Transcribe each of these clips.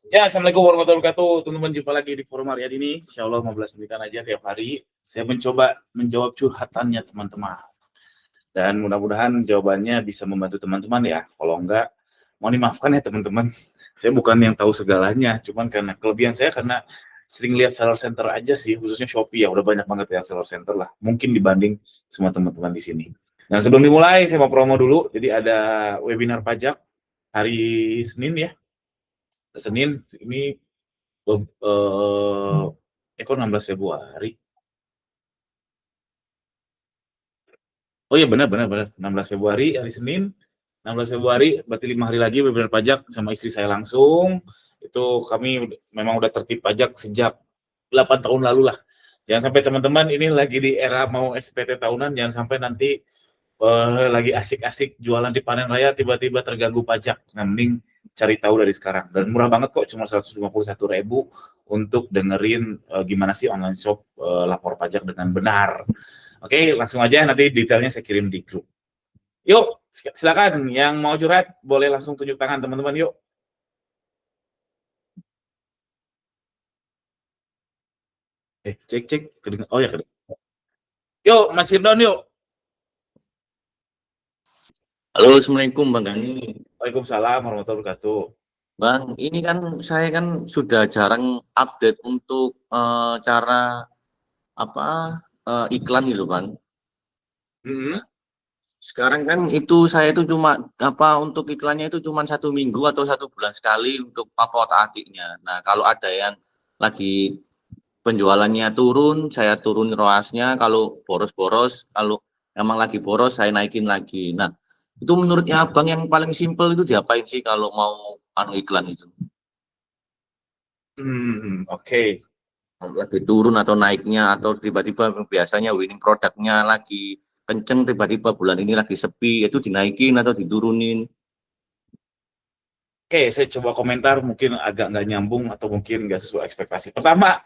Ya, Assalamualaikum warahmatullahi wabarakatuh. Teman-teman, jumpa lagi di Forum Harian ini. Insya Allah 15 menitan aja tiap hari. Saya mencoba menjawab curhatannya teman-teman. Dan mudah-mudahan jawabannya bisa membantu teman-teman ya. Kalau enggak, mau dimaafkan ya teman-teman. Saya bukan yang tahu segalanya. Cuman karena kelebihan saya karena sering lihat seller center aja sih. Khususnya Shopee ya. Udah banyak banget ya seller center lah. Mungkin dibanding semua teman-teman di sini. Nah, sebelum dimulai, saya mau promo dulu. Jadi ada webinar pajak hari Senin ya. Senin ini kok 16 Februari. Oh iya benar 16 Februari hari Senin. 16 Februari berarti 5 hari lagi webinar pajak sama istri saya langsung. Itu kami memang udah tertib pajak sejak 8 tahun lalu lah. Jangan sampai teman-teman ini lagi di era mau SPT tahunan, jangan sampai nanti lagi asik-asik jualan di panen raya tiba-tiba terganggu pajak. Nah, mending cari tahu dari sekarang. Dan murah banget kok, cuma 151.000 untuk dengerin gimana sih online shop lapor pajak dengan benar. Oke, langsung aja nanti detailnya saya kirim di grup. Yuk, silakan yang mau curhat boleh langsung tunjuk tangan teman-teman yuk. Cek kedengar. Oh ya, kedengar. Yuk, Mas Firdon yuk. Halo, Assalamualaikum Bang Gani. Waalaikumsalam warahmatullahi wabarakatuh. Bang, ini kan saya kan sudah jarang update untuk cara apa iklan gitu, Bang. Sekarang kan itu saya itu cuma untuk iklannya itu cuma 1 minggu atau 1 bulan sekali untuk apa atiknya. Nah, kalau ada yang lagi penjualannya turun, saya turun ROAS-nya. Kalau boros-boros, kalau emang lagi boros, saya naikin lagi. Nah, itu menurutnya Abang yang paling simpel itu diapain sih kalau mau iklan itu? Oke. Lagi turun atau naiknya, atau tiba-tiba biasanya winning produknya lagi kenceng, tiba-tiba bulan ini lagi sepi, itu dinaikin atau diturunin? Oke, saya coba komentar mungkin agak nggak nyambung atau mungkin nggak sesuai ekspektasi. Pertama,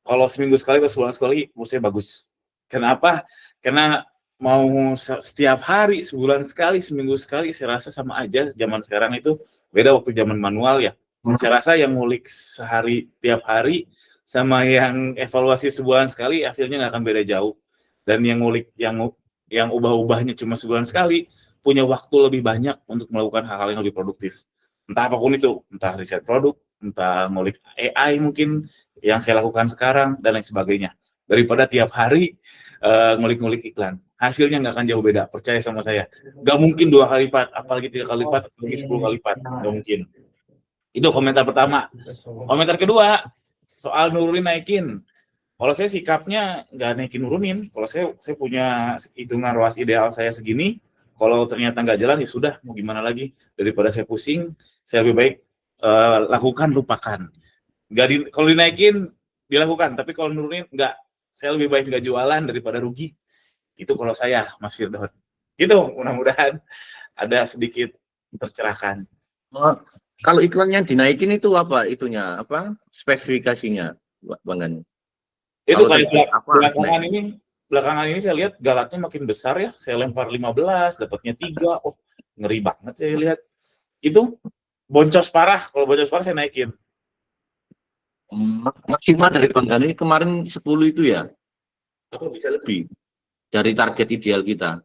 kalau seminggu sekali atau sebulan sekali, menurut saya bagus. Kenapa? Karena mau setiap hari, sebulan sekali, seminggu sekali, saya rasa sama aja. Zaman sekarang itu beda waktu zaman manual ya. Saya rasa yang ngulik sehari tiap hari sama yang evaluasi sebulan sekali hasilnya nggak akan beda jauh. Dan yang ngulik yang ubah-ubahnya cuma sebulan sekali punya waktu lebih banyak untuk melakukan hal-hal yang lebih produktif. Entah apapun itu, entah riset produk, entah ngulik AI mungkin yang saya lakukan sekarang dan lain sebagainya. Daripada tiap hari ngulik-ngulik iklan, hasilnya nggak akan jauh beda. Percaya sama saya, nggak mungkin 2 kali lipat, apalagi 3 kali lipat, apalagi 10 kali lipat, nggak mungkin. Itu komentar pertama. Komentar kedua, soal nurunin naikin. Kalau saya sikapnya nggak naikin nurunin. Kalau saya punya hitungan ROAS ideal saya segini. Kalau ternyata nggak jalan ya sudah, mau gimana lagi. Daripada saya pusing, saya lebih baik lakukan, lupakan. Kalau dinaikin dilakukan, tapi kalau nurunin nggak. Saya lebih baik nggak jualan daripada rugi. Itu kalau saya, Mas Firdaus. Gitu, mudah-mudahan ada sedikit tercerahkan. Kalau iklannya dinaikin itu apa itunya? Apa spesifikasinya, Bang Gani? Itu Kalau kayak belakangan ini saya lihat galatnya makin besar ya. Saya lempar 15, dapatnya 3. Oh, ngeri banget saya lihat. Itu boncos parah. Kalau boncos parah saya naikin. Maksimal dari Bang Gani kemarin 10 itu ya? Apa bisa lebih dari target ideal kita?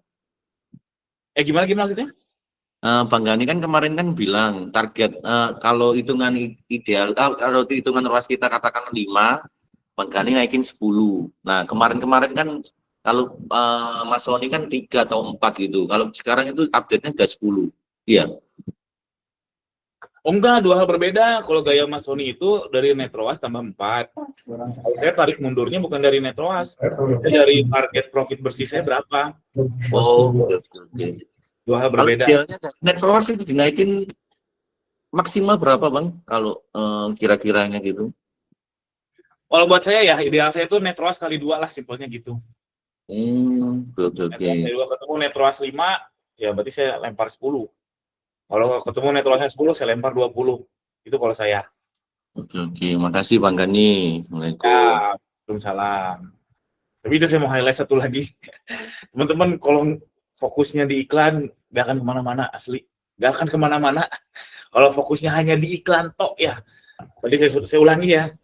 Gimana maksudnya? Bang Gani kan kemarin kan bilang target kalau hitungan ideal, kalau hitungan ROAS kita katakan 5, Bang Gani naikin 10. Nah, kemarin-kemarin kan kalau Mas Sony kan 3 atau 4 gitu. Kalau sekarang itu update-nya sudah 10. Iya. Oh enggak, dua hal berbeda. Kalau gaya Mas Sony itu dari net ROAS tambah 4. Kalau saya tarik mundurnya bukan dari net ROAS. Dari target profit bersih saya berapa. Oh, oke. Dua hal Kalau berbeda. idealnya net ROAS itu dinaikin maksimal berapa, Bang? Kalau kira-kiranya gitu. Kalau buat saya ya, ideal saya itu net ROAS kali 2 lah, simpelnya gitu. Oke. Net ROAS ketemu net ROAS 5, ya berarti saya lempar 10. Kalau ketemu net ROAS 10, saya lempar 20. Itu kalau saya. Oke. Makasih Bang Gani. Assalamualaikum. Ya, Waalaikumsalam. Tapi itu saya mau highlight satu lagi. Teman-teman, kalau fokusnya di iklan, gak akan kemana-mana, asli. Gak akan kemana-mana. Kalau fokusnya hanya di iklan tok ya, Tadi saya ulangi ya.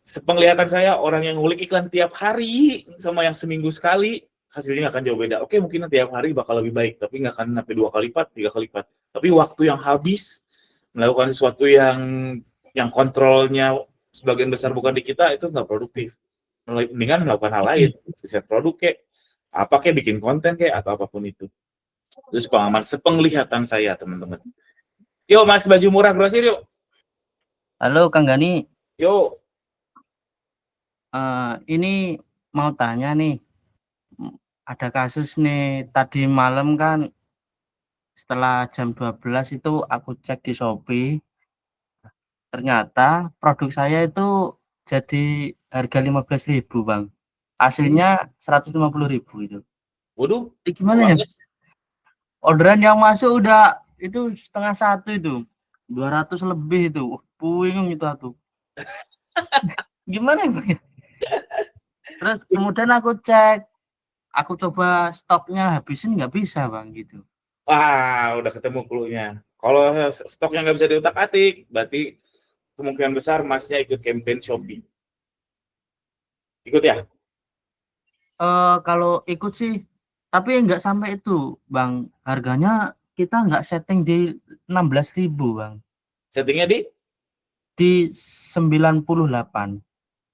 Sepenglihatan saya, orang yang ngulik iklan tiap hari sama yang seminggu sekali, hasilnya nggak akan jauh beda. Oke, mungkin tiap hari bakal lebih baik, tapi nggak akan sampai 2 kali lipat, 3 kali lipat. Tapi waktu yang habis melakukan sesuatu yang kontrolnya sebagian besar bukan di kita, itu nggak produktif. Mendingan melakukan hal lain, riset produk kayak, apa kayak bikin konten kayak, atau apapun itu. Terus pengalaman sepenglihatan saya, teman-teman. Yuk, Mas Baju Murah Grosir, yuk. Halo Kang Gani, Yuk. ini mau tanya nih, ada kasus nih tadi malam kan setelah jam 12 itu aku cek di Shopee, ternyata produk saya itu jadi harga 15.000 Bang, hasilnya 150.000 itu. Waduh, Itu gimana ya? Orderan yang masuk udah itu 12:30 itu, 200 lebih itu, bingung itu aku. Gimana ya Bang? Terus kemudian aku cek, aku coba stoknya habisin nggak bisa Bang gitu. wah, udah ketemu clue-nya. Kalau stoknya nggak bisa diutak-atik, berarti kemungkinan besar Masnya ikut campaign Shopee. Ikut ya? Kalau ikut sih, tapi nggak sampai itu Bang. Harganya kita nggak setting di 16.000 Bang. Settingnya di? Di 98.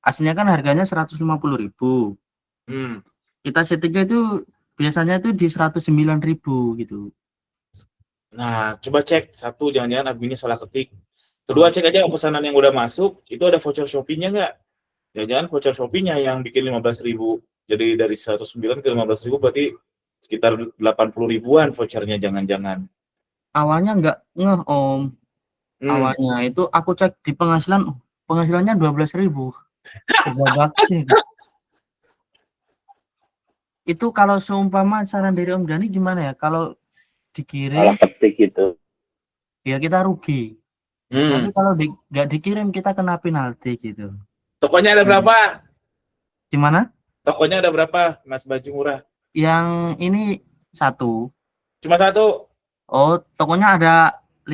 Aslinya kan harganya 150.000. Hmm. Kita settingnya itu biasanya itu di 109.000 gitu. Nah, coba cek. Satu, jangan-jangan adminnya salah ketik. Kedua, cek aja pesanan yang udah masuk, itu ada voucher Shopee-nya nggak? Jangan-jangan voucher Shopee-nya yang bikin 15.000. Jadi dari 109 ke 15.000 berarti sekitar 80 ribuan vouchernya, jangan-jangan. Awalnya nggak ngeh Om. Awalnya itu aku cek di penghasilan, penghasilannya 12.000. Kerja bakti. Itu kalau seumpama saran dari Om Gani gimana ya? Kalau dikirim, ketik gitu. ya kita rugi. Tapi kalau nggak dikirim kita kena penalti gitu. Tokonya ada berapa? Gimana? Tokonya ada berapa, Mas Baju Murah? Yang ini satu. Cuma satu? Oh, tokonya ada 5.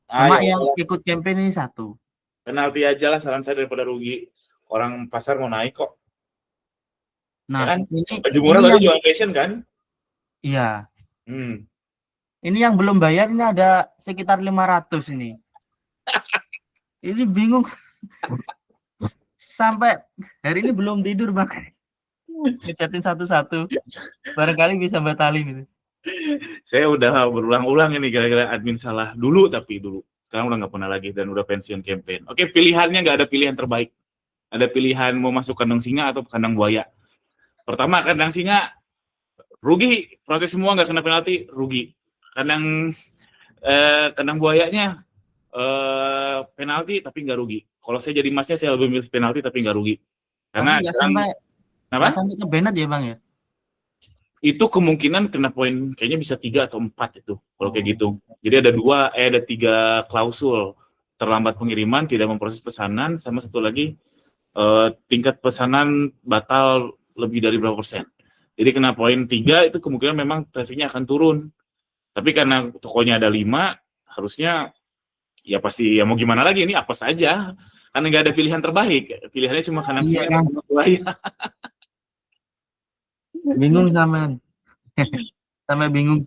Cuma Ayo, yang ikut campaign ini satu. penalti aja lah saran saya daripada rugi. Orang pasar mau naik kok. Nah, Ya kan? ini Baju Murah tadi yang, jual fashion kan? iya. Hmm. Ini yang belum bayar ini ada sekitar 500 ini. Ini bingung. Sampai hari ini belum tidur, Bang. Ngechatin satu-satu. Barangkali bisa batalin gitu. Saya udah berulang-ulang ini gara-gara admin salah dulu, tapi dulu. Sekarang udah nggak pernah lagi dan udah pensiun campaign. Oke, pilihannya nggak ada pilihan terbaik. Ada pilihan mau masuk kandang singa atau kandang buaya. Pertama, kandang singa rugi, proses semua nggak kena penalti, rugi. Kandang buayanya penalti tapi nggak rugi. Kalau saya jadi Masnya, saya lebih milih penalti tapi nggak rugi. Karena Tapi nggak sekarang, sampai ke banned ya, Bang ya? itu kemungkinan kena poin kayaknya bisa 3 atau 4 itu kalau kayak gitu. Jadi ada 3 klausul: terlambat pengiriman, tidak memproses pesanan, sama satu lagi tingkat pesanan batal lebih dari berapa persen. Jadi kena poin 3 itu kemungkinan memang trafficnya akan turun. Tapi karena tokonya ada 5, harusnya ya pasti ya mau gimana lagi, ini apa saja. Karena nggak ada pilihan terbaik, pilihannya cuma kandang singa Kan? Bingung sampean. Sampai bingung.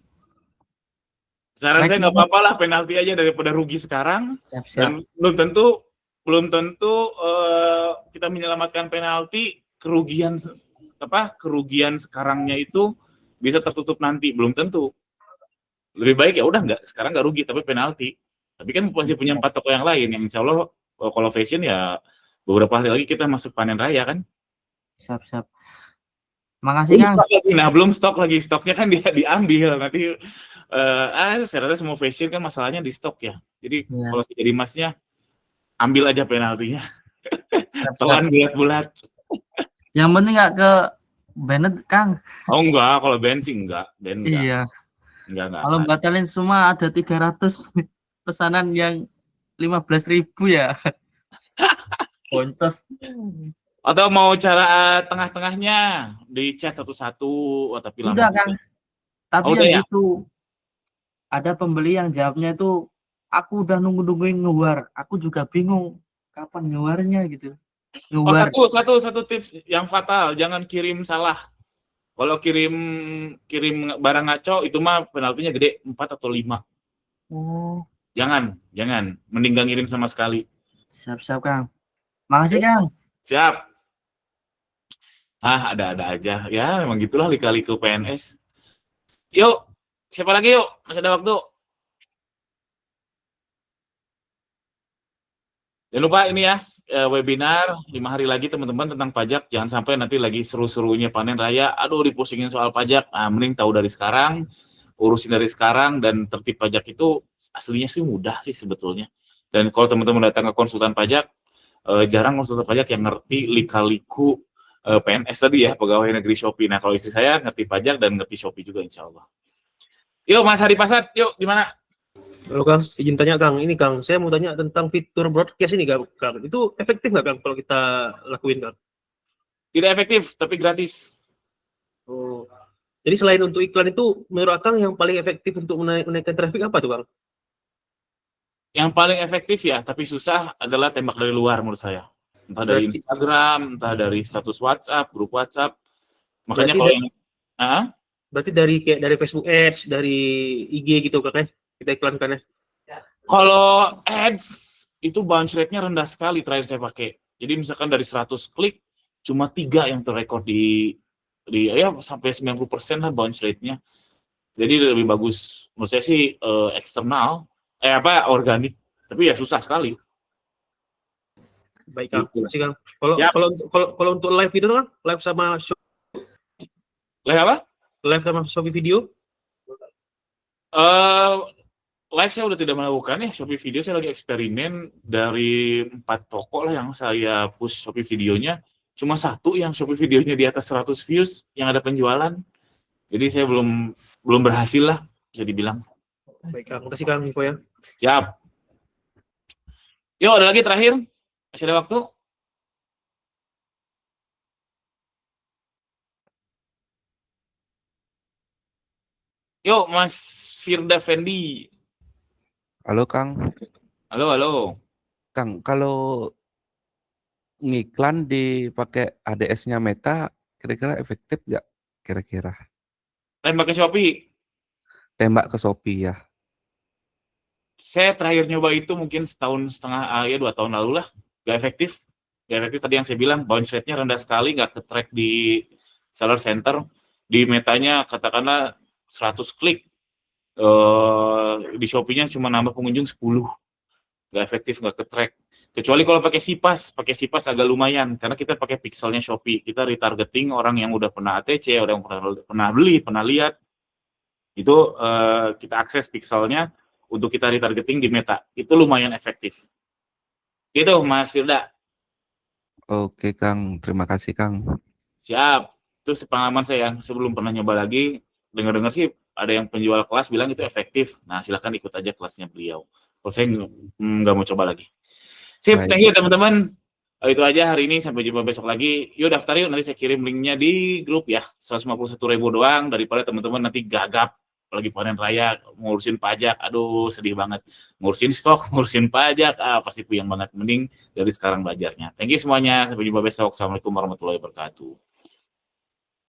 Saran saya nggak apa-apa lah, penalti aja daripada rugi sekarang. Siap. Dan belum tentu kita menyelamatkan penalti, kerugian sekarangnya itu bisa tertutup nanti, belum tentu. Lebih baik ya udah sekarang nggak rugi tapi penalti. Tapi kan masih punya 4 toko yang lain yang insya Allah kalau fashion ya beberapa hari lagi kita masuk panen raya kan. Siap. Makasih, Kang. Belum stok lagi, stoknya kan dia diambil nanti. Saya rasa semua fashion kan masalahnya di stok ya. Jadi kalau jadi Masnya, ambil aja penaltinya. Telan bulat-bulat. Yang penting nggak ke banned, Kang. Oh enggak, kalau band sih enggak. Band enggak. Iya. Enggak. Kalau batalin semua ada 300 pesanan yang 15.000 ya. Boncos. Atau mau cara tengah-tengahnya di chat satu-satu, tapi lama. Udah, Kang. Tapi yang itu ada pembeli yang jawabnya itu aku udah nungguin ngeluar. Aku juga bingung kapan ngeluarnya gitu. Oh, Ngeluar. satu tips yang fatal, jangan kirim salah. Kalau kirim barang ngaco itu mah penaltinya gede 4 atau 5. Oh, Jangan. Mending gak ngirim sama sekali. siap-siap Kang. Makasih Kang. Siap. Ada aja. Ya, memang gitulah lika-liku PNS. Yuk, siapa lagi yuk? Masih ada waktu. Jangan lupa ini ya, webinar 5 hari lagi teman-teman tentang pajak. Jangan sampai nanti lagi seru-serunya panen raya, aduh dipusingin soal pajak. Nah, mending tahu dari sekarang, urusin dari sekarang, dan tertib pajak itu aslinya sih mudah sih sebetulnya. Dan kalau teman-teman datang ke konsultan pajak, jarang konsultan pajak yang ngerti lika-liku PNS tadi ya, pegawai negeri Shopee. Nah, kalau istri saya ngerti pajak dan ngerti Shopee juga insya Allah. Yuk Mas Hari Pasat, yuk gimana? Halo Kang, izin tanya Kang, ini Kang, saya mau tanya tentang fitur broadcast ini Kang. Itu efektif nggak Kang kalau kita lakuin Kang? Tidak efektif, tapi gratis. Oh, jadi selain untuk iklan itu, menurut Kang yang paling efektif untuk menaikkan traffic apa tuh Kang? Yang paling efektif ya, tapi susah adalah tembak dari luar menurut saya. Entah dari Instagram, entah dari status WhatsApp, grup WhatsApp. Makanya kalau yang berarti dari kayak dari Facebook Ads, dari IG gitu Kang, kita iklankan ya. Kalau ads itu bounce rate-nya rendah sekali terakhir saya pakai. Jadi misalkan dari 100 klik cuma 3 yang terrekord di ya sampai 90% lah bounce rate-nya. Jadi lebih bagus menurut saya sih eksternal organik. Tapi ya susah sekali. Baik Kang, Gitu. makasih Kang. Siap. Kalau untuk live itu Kang, live sama Live apa? live sama Shopee video? Live saya udah tidak melakukan ya. Shopee Video saya lagi eksperimen dari 4 toko lah yang saya push Shopee videonya. Cuma 1 yang Shopee videonya di atas 100 views yang ada penjualan. Jadi saya belum berhasil lah bisa dibilang. Baik Kang, makasih Kang info ya. Siap. Yuk ada lagi terakhir. Masih ada waktu? Yuk Mas Firda Fendi. Halo Kang, Halo. Kang, kalau ngiklan dipakai ADS-nya Meta, kira-kira efektif nggak? Kira-kira Tembak ke Shopee. tembak ke Shopee ya. Saya terakhir nyoba itu mungkin 1,5 tahun, 2 tahun lalu lah. Gak efektif. Tadi yang saya bilang, bounce rate-nya rendah sekali, gak ke-track di seller center. Di Metanya katakanlah 100 klik. Di Shopee-nya cuma nambah pengunjung 10. Gak efektif, gak ke-track. Kecuali kalau pakai Sipas agak lumayan. Karena kita pakai pixelnya Shopee. Kita retargeting orang yang udah pernah ATC, orang yang pernah beli, pernah lihat. Itu kita akses pixelnya untuk kita retargeting di Meta. Itu lumayan efektif. Gitu Mas Firda. Oke Kang, terima kasih Kang. Siap. Itu pengalaman saya yang sebelum pernah nyoba lagi. Dengar-dengar sih ada yang penjual kelas bilang itu efektif. Nah, silakan ikut aja kelasnya beliau. Kalau saya nggak mau coba lagi. Sip, Baik. thank you teman-teman. Itu aja hari ini, sampai jumpa besok lagi. Yuk daftar yuk, nanti saya kirim linknya di grup ya. 151.000 doang, daripada teman-teman nanti gagap lagi panen raya ngurusin pajak. Aduh, sedih banget. Ngurusin stok, ngurusin pajak, pasti puyeng banget. Mending dari sekarang belajarnya. Thank you semuanya, sampai jumpa besok. Assalamualaikum warahmatullahi wabarakatuh.